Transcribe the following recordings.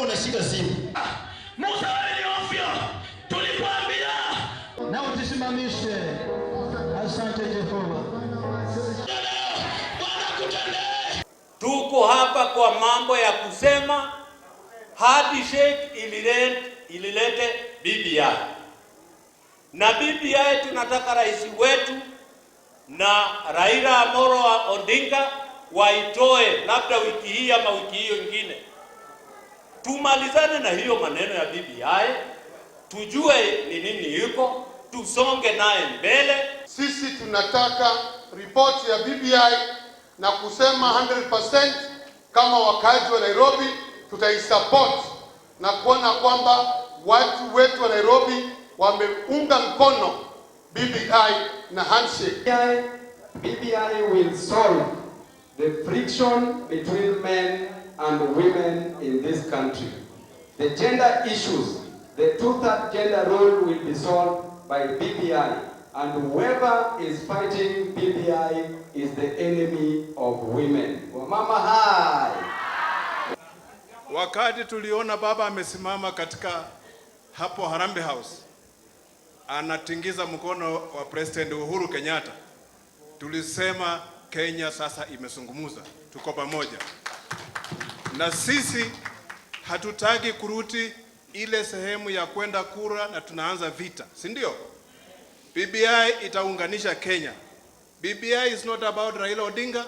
unashika simu. Musa wewe ni ovyo. Tulikwambia. Na utusimamishe. Asante Jehova. Tuko hapa kwa mambo ya kusema handshake ililete BBI. Na BBI tunataka rais wetu na Raila Amolo Odinga waitoe labda wiki hii ama wiki hiyo nyingine. Tumalizane na hiyo maneno ya BBI, tujue ni nini yuko, tusonge naye mbele. Sisi tunataka ripoti ya BBI na kusema 100% kama wakazi wa Nairobi tutaisupport na kuona kwamba watu wetu wa Nairobi wameunga mkono BBI na handshake. BBI will solve the friction between men and women in this country. The gender issues, the two-third gender rule will be solved by BBI, and whoever is fighting BBI is the enemy of women. Wamama hai! Wakati tuliona baba amesimama katika hapo Harambee House anatingiza mkono wa President Uhuru Kenyatta, tulisema Kenya sasa imesungumuza, tuko pamoja. Na sisi hatutaki kuruti ile sehemu ya kwenda kura na tunaanza vita, si ndio? BBI itaunganisha Kenya. BBI is not about Raila Odinga.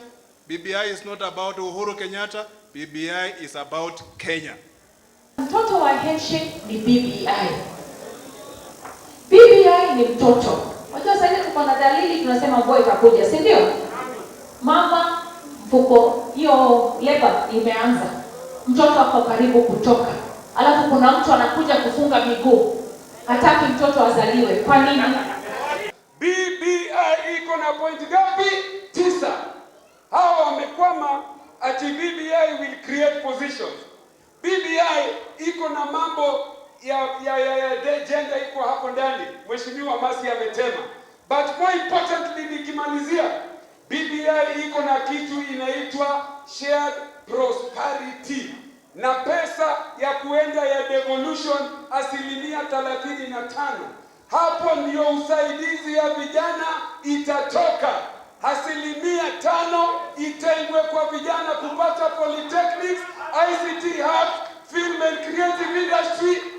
BBI is not about Uhuru Kenyatta. BBI is about Kenya. Mtoto wa handshake ni BBI. BBI ni mtoto. Unajua sasa tuko na dalili tunasema mvua itakuja, si ndio? Mama mfuko hiyo leba imeanza. Mtoto ako karibu kutoka. Alafu kuna mtu anakuja kufunga miguu. Hataki mtoto azaliwe. Kwa nini? BBI iko na point gapi? 9. Hawa wamekwama ati BBI will create positions. BBI iko na mambo ya gender iko hapo ndani. Mheshimiwa Masi ametema. But more importantly nikimalizia, BBI iko na kitu inaitwa shared prosperity. Na pesa ya kuenda ya devolution 35%. Hapo ndio usaidizi ya vijana itatoka. 5% itengwe kwa vijana kupata polytechnics, ICT hub, film and creative industry.